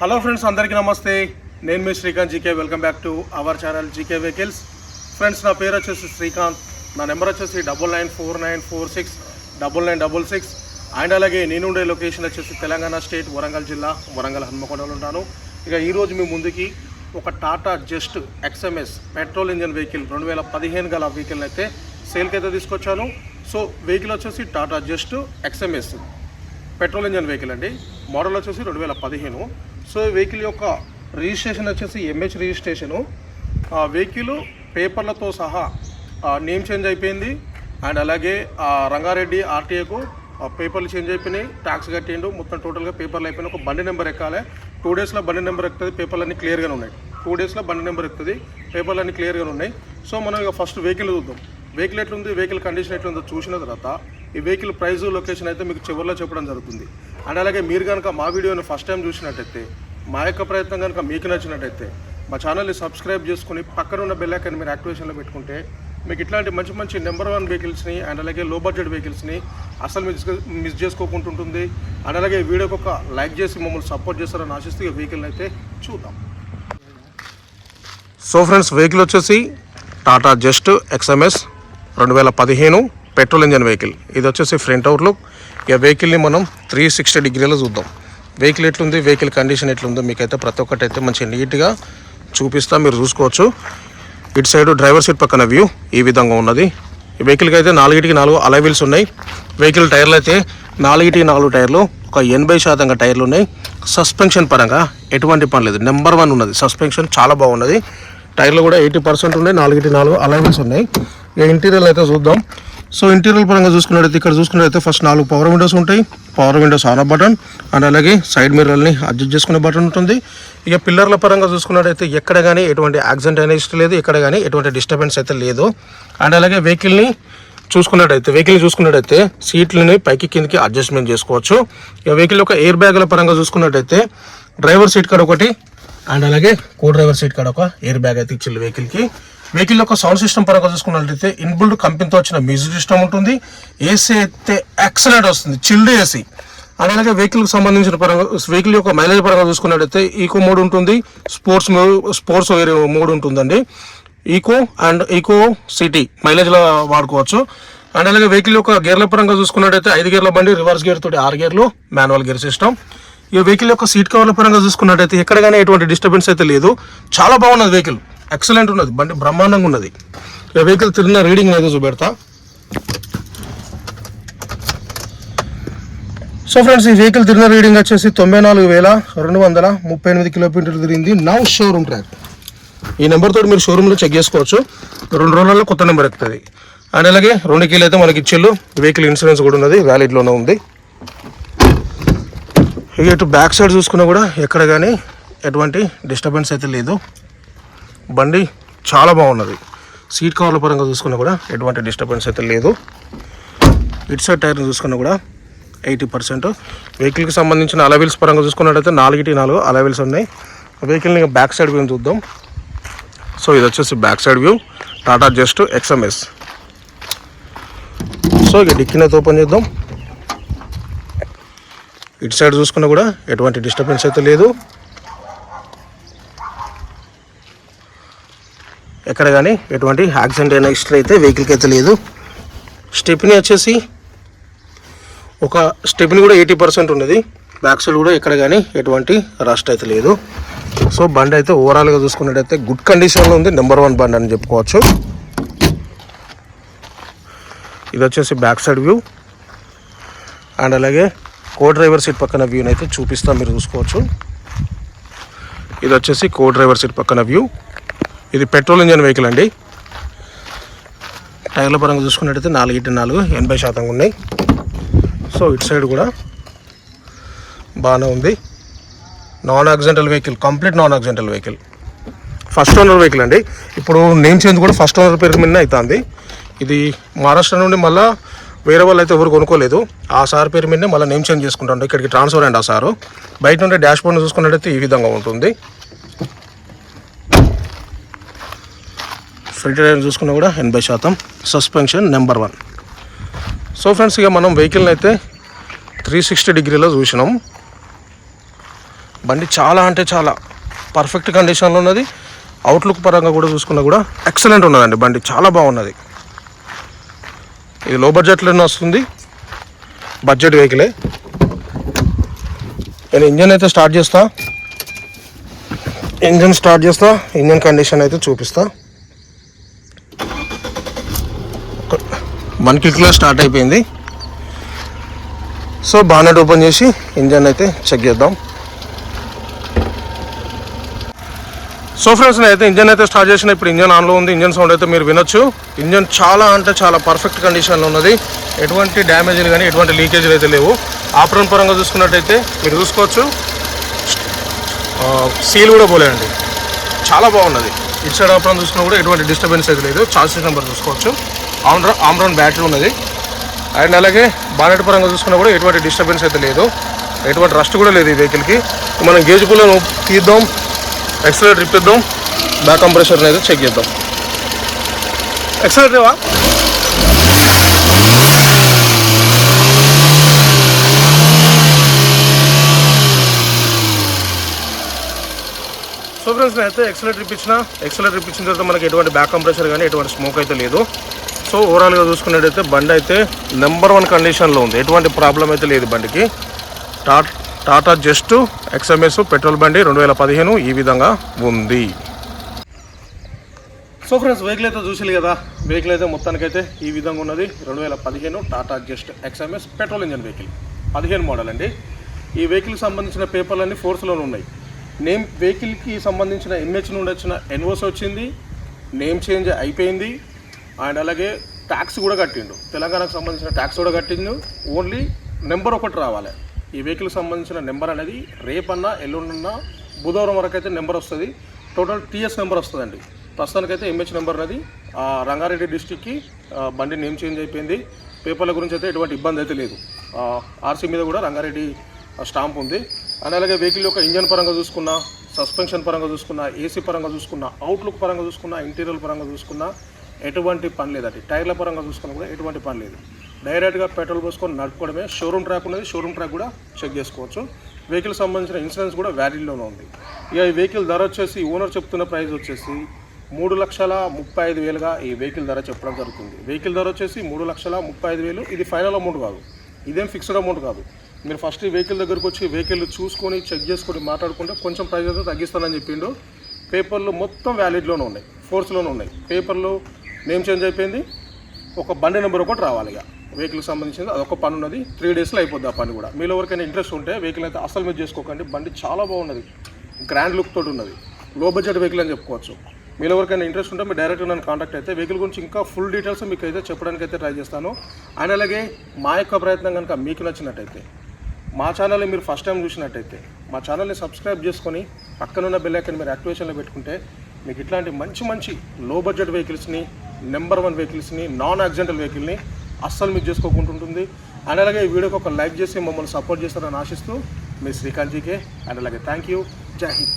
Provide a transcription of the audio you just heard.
Hello friends, అందరికీ నమస్తే. నేను మీ Srikanth GK. Welcome back to our channel GK vehicles. Friends, నా పేరు వచ్చేసి శ్రీకాంత్. నా నెంబర్ వచ్చేసి 9949469966. అండ్ అలాగే నేను ఉండే లొకేషన్ వచ్చేసి తెలంగాణ స్టేట్, వరంగల్ జిల్లా, వరంగల్ హన్మకొండలో ఉంటాను. ఇక ఈరోజు మీ ముందుకి ఒక Tata just XMS petrol engine vehicle 2015 గల వెహికల్ అయితే సేల్కి అయితే తీసుకొచ్చాను. సో వెహికల్ వచ్చేసి Tata just XMS petrol engine vehicle అండి. మోడల్ వచ్చేసి 2015. సో వెహికల్ యొక్క రిజిస్ట్రేషన్ వచ్చేసి MH రిజిస్ట్రేషను. వెహికల్ పేపర్లతో సహా నేమ్ చేంజ్ అయిపోయింది. అండ్ అలాగే రంగారెడ్డి RTA పేపర్లు చేంజ్ అయిపోయినాయి, ట్యాక్స్ కట్టిండు, మొత్తం టోటల్గా పేపర్లు అయిపోయినాయి. ఒక బండి నెంబర్ ఎక్కాలి. 2 డేస్లో బండి నెంబర్ ఎక్కుతుంది, పేపర్లు అన్నీ క్లియర్గానే ఉన్నాయి. 2 డేస్లో బండి నెంబర్ ఎక్కుతుంది, పేపర్లు అన్నీ క్లియర్గానే ఉన్నాయి. సో మనం ఇక ఫస్ట్ వెహికల్ చూద్దాం. వెహికల్ ఎట్లుంది, వెహికల్ కండిషన్ ఎట్లుందో చూసిన తర్వాత ఈ వెహికల్ ప్రైస్, లొకేషన్ అయితే మీకు చివరిలో చెప్పడం జరుగుతుంది. అండ్ అలాగే మీరు కనుక మా వీడియోని ఫస్ట్ టైం చూసినట్టయితే, మా యొక్క ప్రయత్నం కనుక మీకు నచ్చినట్టయితే మా ఛానల్ని సబ్స్క్రైబ్ చేసుకుని పక్కన ఉన్న బెల్ ఐకాన్ మీరు యాక్టివేషన్లో పెట్టుకుంటే మీకు ఇట్లాంటి మంచి మంచి నెంబర్ 1 వెహికల్స్ని అండ్ అలాగే లో బడ్జెట్ వెహికల్స్ని అసలు మిస్ చేసుకోకుంటుంటుంది. అండ్ అలాగే వీడియోకి ఒక లైక్ చేసి మమ్మల్ని సపోర్ట్ చేస్తారని ఆశిస్తూ ఈ వెహికల్ని అయితే చూద్దాం. సో ఫ్రెండ్స్, వెహికల్ వచ్చేసి Tata just XMS 2015 petrol engine vehicle. ఇది వచ్చేసి ఫ్రంట్ అవుట్లుక్. ఇక వెహికల్ని మనం 360 డిగ్రీలో చూద్దాం. వెహికల్ ఎట్లుంది, వెహికల్ కండిషన్ ఎట్లుందో మీకైతే ప్రతి ఒక్కటి అయితే మంచిగా నీట్గా చూపిస్తా, మీరు చూసుకోవచ్చు. ఇటు సైడ్ డ్రైవర్ సీట్ పక్కన వ్యూ ఈ విధంగా ఉన్నది. ఈ వెహికల్కి అయితే 4/4 అలాయ్ వీల్స్ ఉన్నాయి. వెహికల్ టైర్లు అయితే 4/4 టైర్లు, ఒక 80% టైర్లు ఉన్నాయి. సస్పెన్షన్ పరంగా ఎటువంటి పని లేదు, నెంబర్ 1 ఉన్నది. సస్పెన్షన్ చాలా బాగున్నది. టైర్లు కూడా 80% ఉన్నాయి, 4/4 అలాయ్ వీల్స్ ఉన్నాయి. ఇక ఇంటీరియర్ అయితే చూద్దాం. సో ఇంటీరియర్ పరంగా చూసుకున్నట్టయితే ఇక్కడ చూసుకున్నట్టయితే ఫస్ట్ 4 పవర్ విండోస్ ఉంటాయి. Power Windows on off button and అలాగే సైడ్ మిర్రర్ని అడ్జస్ట్ చేసుకునే బటన్ ఉంటుంది. ఇక పిల్లర్ల పరంగా చూసుకున్నట్టయితే ఎక్కడ కానీ ఎటువంటి యాక్సిడెంట్ అయిన హిస్టరీ లేదు, ఎక్కడ కానీ ఎటువంటి డిస్టర్బెన్స్ అయితే లేదు. అండ్ అలాగే వెహికల్ని చూసుకున్నట్టయితే సీట్లని పైకి కిందకి అడ్జస్ట్మెంట్ చేసుకోవచ్చు. ఇక వెహికల్ యొక్క ఎయిర్ బ్యాగ్ల పరంగా చూసుకున్నట్టయితే డ్రైవర్ సీట్ కాడ ఒకటి అండ్ అలాగే కో డ్రైవర్ సీట్ కాడ ఒక ఎయిర్ బ్యాగ్ అయితే ఇచ్చింది వెహికల్కి. వెహికల్ యొక్క సౌండ్ సిస్టమ్ పరంగా చూసుకున్నట్లయితే ఇన్బిల్డ్ కంపెనీతో వచ్చిన మ్యూజిక్ సిస్టమ్ ఉంటుంది. ఏసీ అయితే ఎక్సలెంట్ వస్తుంది, చిల్డ్ ఏసీ. అండ్ అలాగే వెహికల్కి సంబంధించిన పరంగా వెహికల్ యొక్క మైలేజ్ పరంగా చూసుకున్నట్లయితే ఈకో మోడ్ ఉంటుంది, స్పోర్ట్స్ మోడ్ ఉంటుందండి. ఈకో సిటీ మైలేజ్లో వాడుకోవచ్చు. అండ్ అలాగే వెహికల్ యొక్క గేర్ల పరంగా చూసుకున్నట్టయితే 5 గేర్ల బండి, రివర్స్ గేర్ తోటి 6 గేర్లు, మాన్యువల్ గేర్ సిస్టమ్. ఈ వెహికల్ యొక్క సీట్ కవర్ల పరంగా చూసుకున్నట్టయితే ఎక్కడ కానీ ఎటువంటి డిస్టర్బెన్స్ అయితే లేదు, చాలా బాగున్నది. వెహికల్ ఎక్సలెంట్ ఉన్నది, బండి బ్రహ్మాండంగా ఉన్నది. ఈ వెహికల్ తిరిగిన రీడింగ్ అయితే చూపెడతా. సో ఫ్రెండ్స్, ఈ వెహికల్ తిరిగిన రీడింగ్ వచ్చేసి 94,238 కిలోమీటర్లు తిరిగింది. Now showroom track. ఈ నెంబర్ తోటి మీరు షోరూంలో చెక్ చేసుకోవచ్చు. 2 రోజులలో కొత్త నెంబర్ ఎక్కుతుంది. అండ్ అలాగే 2 కీలు అయితే మనకి ఇచ్చేళ్ళు. వెహికల్ ఇన్సూరెన్స్ కూడా ఉన్నది, వ్యాలిడ్లోనే ఉంది. ఇక ఇటు బ్యాక్ సైడ్ చూసుకున్నా కూడా ఎక్కడ కానీ ఎటువంటి డిస్టర్బెన్స్ అయితే లేదు, బండి చాలా బాగున్నది. సీట్ కవర్ల పరంగా చూసుకున్నా కూడా ఎటువంటి డిస్టర్బెన్స్ అయితే లేదు. ఇటు సైడ్ టైర్ని చూసుకున్నా కూడా 80%. వెహికల్కి సంబంధించిన అలాయ్ వీల్స్ పరంగా చూసుకున్నట్టయితే 4/4 అలాయ్ వీల్స్ ఉన్నాయి. వెహికల్ని బ్యాక్ సైడ్ వ్యూ చూద్దాం. సో ఇది వచ్చేసి back side view Tata just XMS. So ఇక డిక్కీని అయితే ఓపెన్ చేద్దాం. ఇటు సైడ్ చూసుకున్నా కూడా ఎటువంటి డిస్టర్బెన్స్ అయితే లేదు, ఎక్కడ కానీ ఎటువంటి యాక్సిడెంట్ అయిన హిస్టరీ అయితే వెహికల్కి అయితే లేదు. స్టెప్ని వచ్చేసి ఒక స్టెప్ని కూడా 80% ఉన్నది. బ్యాక్ సైడ్ కూడా ఎక్కడ కానీ ఎటువంటి రస్ట్ అయితే లేదు. సో బండి అయితే ఓవరాల్గా చూసుకున్నట్టయితే గుడ్ కండిషన్లో ఉంది, నెంబర్ 1 బండి అని చెప్పుకోవచ్చు. ఇది వచ్చేసి బ్యాక్ సైడ్ వ్యూ అండ్ అలాగే కో డ్రైవర్ సీట్ పక్కన వ్యూని అయితే చూపిస్తాం, మీరు చూసుకోవచ్చు. ఇది వచ్చేసి కో డ్రైవర్ సీట్ పక్కన వ్యూ. ఇది పెట్రోల్ ఇంజన్ వెహికల్ అండి. టైర్ల పరంగా చూసుకున్నట్టయితే 4/4 80% ఉన్నాయి. సో ఇటు సైడ్ కూడా బాగానే ఉంది. Non accidental vehicle, complete non accidental vehicle. First owner vehicle అండి. ఇప్పుడు నేమ్ చేంజ్ కూడా ఫస్ట్ ఓనర్ పేరు మీద అవుతుంది. ఇది మహారాష్ట్ర నుండి మళ్ళీ వేరే వాళ్ళు అయితే ఎవరు కొనుక్కోలేదు, ఆ సార్ పేరు మీదనే మళ్ళీ నేమ్ చేంజ్ చేసుకుంటాను. ఇక్కడికి ట్రాన్స్ఫర్ అండి ఆ సారు. బయట నుండి డాష్ బోర్డ్ చూసుకున్నట్టయితే ఈ విధంగా ఉంటుంది. ఫ్రంట్ టైర్ చూసుకున్నా కూడా 80%. Suspension number 1. సో ఫ్రెండ్స్, ఇక మనం వెహికల్ని అయితే 360 డిగ్రీలో చూసినాం. బండి చాలా అంటే చాలా పర్ఫెక్ట్ కండిషన్లో ఉన్నది. అవుట్లుక్ పరంగా కూడా చూసుకున్నా కూడా ఎక్సలెంట్ ఉన్నదండి. బండి చాలా బాగున్నది. ఇది లో బడ్జెట్లోనే వస్తుంది, బడ్జెట్ వెహికలే. నేను ఇంజన్ అయితే స్టార్ట్ చేస్తా. ఇంజన్ కండిషన్ అయితే చూపిస్తా. 1 కిక్లో స్టార్ట్ అయిపోయింది. సో బానెట్ ఓపెన్ చేసి ఇంజన్ అయితే చెక్ చేద్దాం. సో ఫ్రెండ్స్, నేను అయితే ఇంజన్ అయితే స్టార్ట్ చేసిన. ఇప్పుడు ఇంజన్ ఆన్లో ఉంది. ఇంజన్ సౌండ్ అయితే మీరు వినొచ్చు. ఇంజన్ చాలా అంటే చాలా పర్ఫెక్ట్ కండిషన్లో ఉన్నది. ఎటువంటి డ్యామేజ్లు కానీ ఎటువంటి లీకేజ్లు అయితే లేవు. ఆపరన్ పరంగా చూసుకున్నట్టయితే మీరు చూసుకోవచ్చు, సీల్ కూడా పోలేదండి. చాలా బాగున్నది. ఇటు సైడ్ ఆపరన్ చూసుకున్నా కూడా ఎటువంటి డిస్టర్బెన్స్ అయితే లేదు. చార్జింగ్ నెంబర్ చూసుకోవచ్చు. ఆమ్రాన్ బ్యాటరీ ఉన్నది. అండ్ అలాగే బానెట్ పరంగా చూసుకున్నా కూడా ఎటువంటి డిస్టర్బెన్స్ అయితే లేదు. ఎటువంటి రస్ట్ కూడా లేదు ఈ వెహికల్కి. మనం గేజ్ పుల్లను తీద్దాం, ఎక్సలరేటర్ ఇప్పిద్దాం, బ్యాక్ కంప్రెషర్ అయితే చెక్ చేద్దాం. ఎక్సలరేటర్వా? సో ఫ్రెండ్స్, అయితే ఎక్సలరేటర్ ఇప్పించిన తర్వాత మనకి ఎటువంటి బ్యాక్ కంప్రెషర్ కానీ ఎటువంటి స్మోక్ అయితే లేదు. సో ఓవరాల్గా చూసుకున్నట్టయితే బండి అయితే నెంబర్ 1 కండిషన్లో ఉంది. ఎటువంటి ప్రాబ్లం అయితే లేదు బండికి. టాటా జస్ట్ XMS పెట్రోల్ బండి 2015 ఈ విధంగా ఉంది. సో ఫ్రెండ్స్, వెహికల్ అయితే చూసారు కదా. వెహికల్ అయితే మొత్తానికైతే ఈ విధంగా ఉన్నది. 2015 Tata just XMS petrol engine vehicle, 15 model అండి. ఈ వెహికల్కి సంబంధించిన పేపర్లన్నీ ఫోర్స్లోనే ఉన్నాయి. నేమ్ వెహికల్కి సంబంధించిన MH నుండి వచ్చిన ఎన్ఓస్ వచ్చింది, నేమ్ చేంజ్ అయిపోయింది. అండ్ అలాగే ట్యాక్స్ కూడా కట్టిండు. తెలంగాణకు సంబంధించిన ట్యాక్స్ కూడా కట్టిండు. ఓన్లీ నెంబర్ ఒకటి రావాలి. ఈ వెహికల్కి సంబంధించిన నెంబర్ అనేది రేపన్నా ఎల్లుండన్నా బుధవారం వరకు అయితే నెంబర్ వస్తుంది. టోటల్ TS నెంబర్ వస్తుందండి. ప్రస్తుతానికైతే MH నెంబర్ అనేది రంగారెడ్డి డిస్టిక్కి బండి నేమ్ చేంజ్ అయిపోయింది. పేపర్ల గురించి అయితే ఎటువంటి ఇబ్బంది అయితే లేదు. RC మీద కూడా రంగారెడ్డి స్టాంప్ ఉంది. అండ్ అలాగే వెహికల్ యొక్క ఇంజన్ పరంగా చూసుకున్నా, సస్పెన్షన్ పరంగా చూసుకున్నా, AC పరంగా చూసుకున్నా, అవుట్లుక్ పరంగా చూసుకున్నా, ఇంటీరియర్ పరంగా చూసుకున్నా ఎటువంటి పని లేదండి. టైర్ల పరంగా చూసుకున్నా కూడా ఎటువంటి పని లేదు. డైరెక్ట్గా పెట్రోల్ పోసుకొని నడుపుకోవడమే. షోరూమ్ ట్రాక్ ఉన్నది, షోరూమ్ ట్రాక్ కూడా చెక్ చేసుకోవచ్చు. వెహికల్ సంబంధించిన ఇన్సూరెన్స్ కూడా వ్యాలిడ్లోనే ఉంది. ఇక ఈ వెహికల్ ధర వచ్చేసి ఓనర్ చెప్తున్న ప్రైస్ వచ్చేసి 3,35,000గా ఈ వెహికల్ ధర చెప్పడం జరుగుతుంది. వెహికల్ ధర వచ్చేసి 3,35,000. ఇది ఫైనల్ అమౌంట్ కాదు, ఇదేం ఫిక్స్డ్ అమౌంట్ కాదు. మీరు ఫస్ట్ ఈ వెహికల్ దగ్గరకు వచ్చి వెహికల్ చూసుకొని చెక్ చేసుకొని మాట్లాడుకుంటే కొంచెం ప్రైస్ అయితే తగ్గిస్తానని చెప్పిండు. పేపర్లు మొత్తం వ్యాలిడ్లోనే ఉన్నాయి, ఫోర్స్లోనే ఉన్నాయి. పేపర్లు నేమ్ చేంజ్ అయిపోయింది. ఒక బండి నెంబర్ ఒకటి రావాలి. ఇక వెహికల్కి సంబంధించింది అదొక పని ఉన్నది. 3 డేస్లో అయిపోద్ది ఆ పని కూడా. మీలో ఎవరికైనా ఇంట్రెస్ట్ ఉంటే వెహికల్ అయితే అసలు మీరు చేసుకోకండి. బండి చాలా బాగున్నది, గ్రాండ్ లుక్ తోటి ఉన్నది, లో బడ్జెట్ వెహికల్ అని చెప్పుకోవచ్చు. మీలో ఎవరికైనా ఇంట్రెస్ట్ ఉంటే మీరు డైరెక్ట్గా నన్ను కాంటాక్ట్ అయితే వెహికల్ గురించి ఇంకా ఫుల్ డీటెయిల్స్ మీకు అయితే చెప్పడానికి అయితే ట్రై చేస్తాను. అండ్ అలాగే మా యొక్క ప్రయత్నం కనుక మీకు నచ్చినట్టయితే, మా ఛానల్ని మీరు ఫస్ట్ టైం చూసినట్టయితే మా ఛానల్ని సబ్స్క్రైబ్ చేసుకొని పక్కనున్న బెల్ ఐకాన్ మీరు యాక్టివేషన్లో పెట్టుకుంటే మీకు ఇట్లాంటి మంచి లో బడ్జెట్ వెహికల్స్ని, నెంబర్ 1 వెహికల్స్ని, నాన్ యాక్సిడెంటల్ వెహికల్ని అస్సలు మిస్ చేసుకోకుండా ఉంటుంది. అండ్ అలాగే ఈ వీడియోకి ఒక లైక్ చేసి మమ్మల్ని సపోర్ట్ చేస్తారని ఆశిస్తూ మీ శ్రీకాంత్ జీకే. అండ్ అలాగే థ్యాంక్ యూ. జై హింద్.